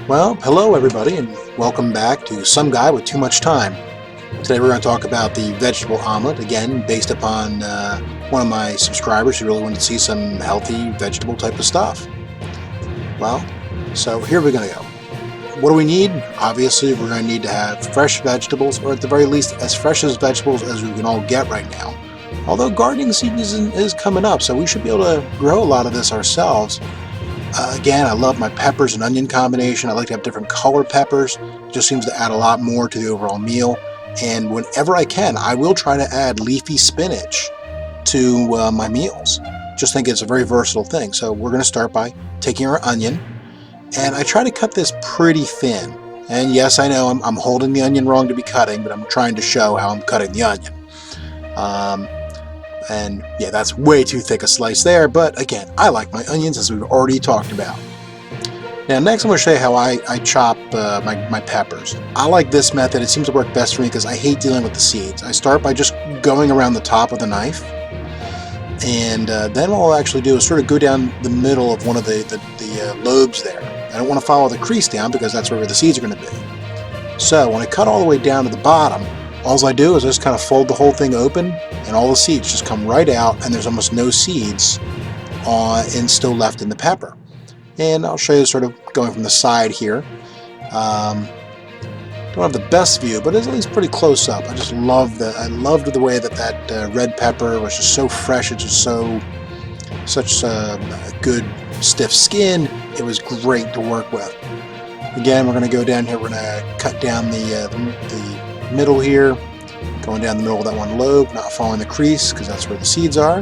Well, hello everybody, and welcome back to Some Guy with Too Much Time. Today we're going to talk about the vegetable omelet, again, based upon one of my subscribers who really wanted to see some healthy vegetable type of stuff. Well, so here we're going to go. What do we need? Obviously, we're going to need to have fresh vegetables, or at the very least, as fresh as vegetables as we can all get right now. Although gardening season is coming up, so we should be able to grow a lot of this ourselves. Again, I love my peppers and onion combination. I like to have different color peppers. It just seems to add a lot more to the overall meal. And whenever I can, I will try to add leafy spinach to my meals. Just think it's a very versatile thing. So we're going to start by taking our onion, and I try to cut this pretty thin. And yes, I know I'm holding the onion wrong to be cutting, but I'm trying to show how I'm cutting the onion. And yeah, that's way too thick a slice there, but again, I like my onions, as we've already talked about. Now next I'm going to show you how I chop my peppers. I like this method. It seems to work best for me because I hate dealing with the seeds. I start by just going around the top of the knife, and then what I'll actually do is sort of go down the middle of one of the lobes there. I don't want to follow the crease down because that's where the seeds are going to be. So when I cut all the way down to the bottom, all I do is just kind of fold the whole thing open, and all the seeds just come right out, and there's almost no seeds and still left in the pepper. And I'll show you sort of going from the side here. Don't have the best view, but it's at least pretty close up. I just loved the way that red pepper was just so fresh. It's just such a good stiff skin. It was great to work with. Again, we're going to go down here. We're going to cut down the middle here, going down the middle of that one lobe, not following the crease because that's where the seeds are.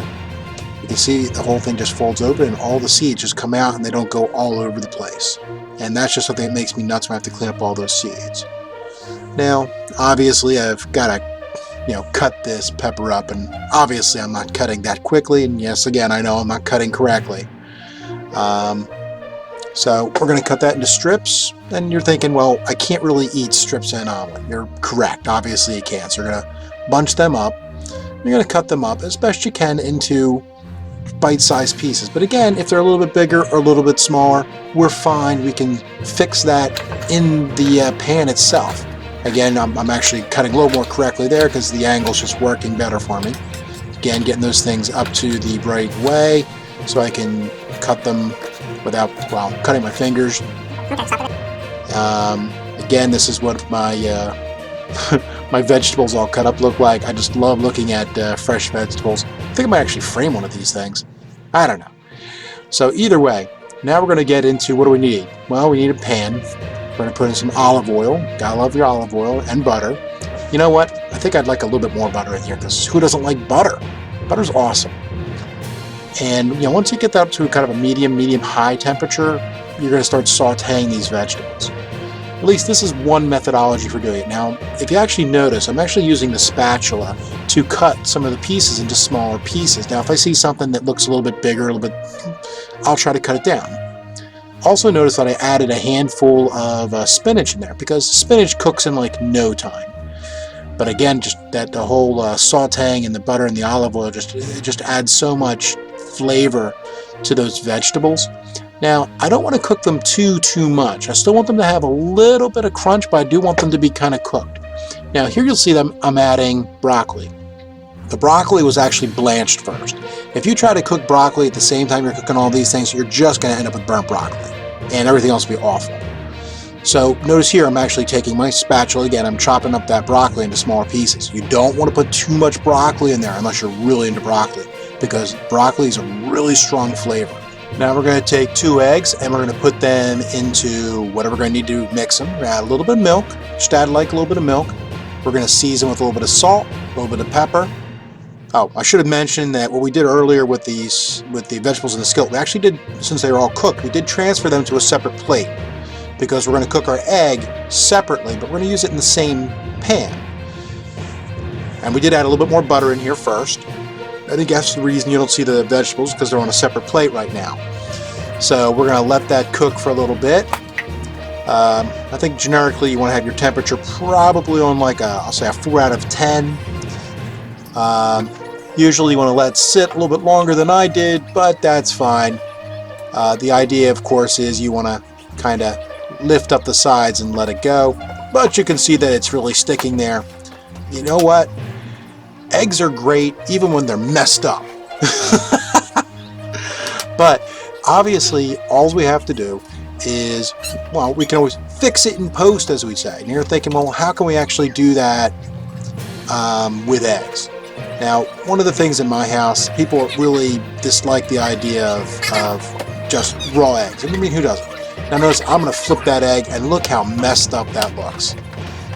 You can see the whole thing just folds open and all the seeds just come out and they don't go all over the place. And that's just something that makes me nuts when I have to clean up all those seeds. Now, obviously I've got to cut this pepper up, and obviously I'm not cutting that quickly, and yes, again, I know I'm not cutting correctly. So we're going to cut that into strips, and you're thinking, well, I can't really eat strips in an omelet. You're correct. Obviously you can't. So you're going to bunch them up. You're going to cut them up as best you can into bite-sized pieces. But again, if they're a little bit bigger or a little bit smaller, we're fine. We can fix that in the pan itself. Again, I'm actually cutting a little more correctly there because the angle's just working better for me. Again, getting those things up to the right way so I can cut them without, well, cutting my fingers. Again, this is what my my vegetables all cut up look like. I just love looking at fresh vegetables. I think I might actually frame one of these things. I don't know. So either way, now we're going to get into what do we need? Well, we need a pan. We're going to put in some olive oil. Gotta love your olive oil, and butter. You know what? I think I'd like a little bit more butter in here because who doesn't like butter? Butter's awesome. And once you get that up to kind of a medium-high temperature, you're going to start sautéing these vegetables. At least this is one methodology for doing it. Now, if you actually notice, I'm actually using the spatula to cut some of the pieces into smaller pieces. Now, if I see something that looks a little bit bigger, I'll try to cut it down. Also notice that I added a handful of spinach in there because spinach cooks in like no time. But again, just that the whole sautéing and the butter and the olive oil just adds so much flavor to those vegetables. Now, I don't want to cook them too much. I still want them to have a little bit of crunch, but I do want them to be kind of cooked. Now, here you'll see that I'm adding broccoli. The broccoli was actually blanched first. If you try to cook broccoli at the same time you're cooking all these things, you're just going to end up with burnt broccoli, and everything else will be awful. So notice here I'm actually taking my spatula, again, I'm chopping up that broccoli into smaller pieces. You don't want to put too much broccoli in there unless you're really into broccoli, because broccoli is a really strong flavor. Now we're going to take 2 eggs and we're going to put them into whatever we're going to need to mix them. We're going to add a little bit of milk, just add like a little bit of milk. We're going to season with a little bit of salt, a little bit of pepper. Oh, I should have mentioned that what we did earlier with the vegetables in the skillet, we actually did, since they were all cooked, we did transfer them to a separate plate because we're going to cook our egg separately, but we're going to use it in the same pan. And we did add a little bit more butter in here first. I think that's the reason you don't see the vegetables, because they're on a separate plate right now. So we're going to let that cook for a little bit. I think generically you want to have your temperature probably on like I'll say a 4 out of 10. Usually you want to let it sit a little bit longer than I did, but that's fine. The idea, of course, is you want to kind of lift up the sides and let it go. But you can see that it's really sticking there. You know what? Eggs are great even when they're messed up. But obviously, all we have to do is, well, we can always fix it in post, as we say. And you're thinking, well, how can we actually do that with eggs? Now, one of the things in my house, people really dislike the idea of just raw eggs. I mean, who doesn't? Now notice I'm going to flip that egg, and look how messed up that looks.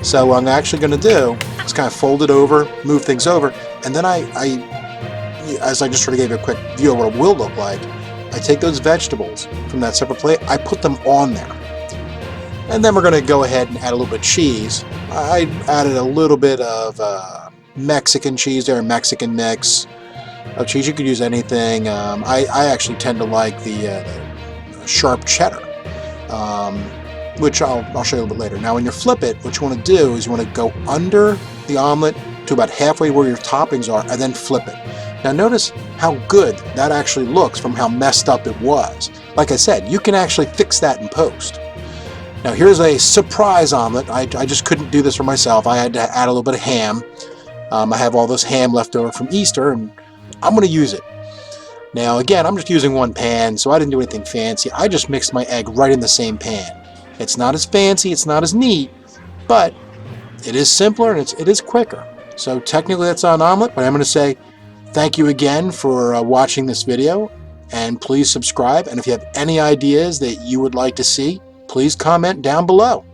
So what I'm actually going to do is kind of fold it over, move things over, and then as I just sort of gave you a quick view of what it will look like, I take those vegetables from that separate plate, I put them on there. And then we're going to go ahead and add a little bit of cheese. I added a little bit of Mexican cheese there, a Mexican mix of cheese. You could use anything. I actually tend to like the sharp cheddar, which I'll show you a little bit later. Now when you flip it, what you want to do is you want to go under the omelet to about halfway where your toppings are, and then flip it. Now notice how good that actually looks from how messed up it was. Like I said, you can actually fix that in post. Now here's a surprise omelet. I just couldn't do this for myself. I had to add a little bit of ham. I have all this ham left over from Easter, and I'm going to use it. Now again, I'm just using one pan, so I didn't do anything fancy. I just mixed my egg right in the same pan. It's not as fancy, it's not as neat, but it is simpler and it is quicker. So technically that's not an omelet, but I'm going to say thank you again for watching this video, and please subscribe. And if you have any ideas that you would like to see, please comment down below.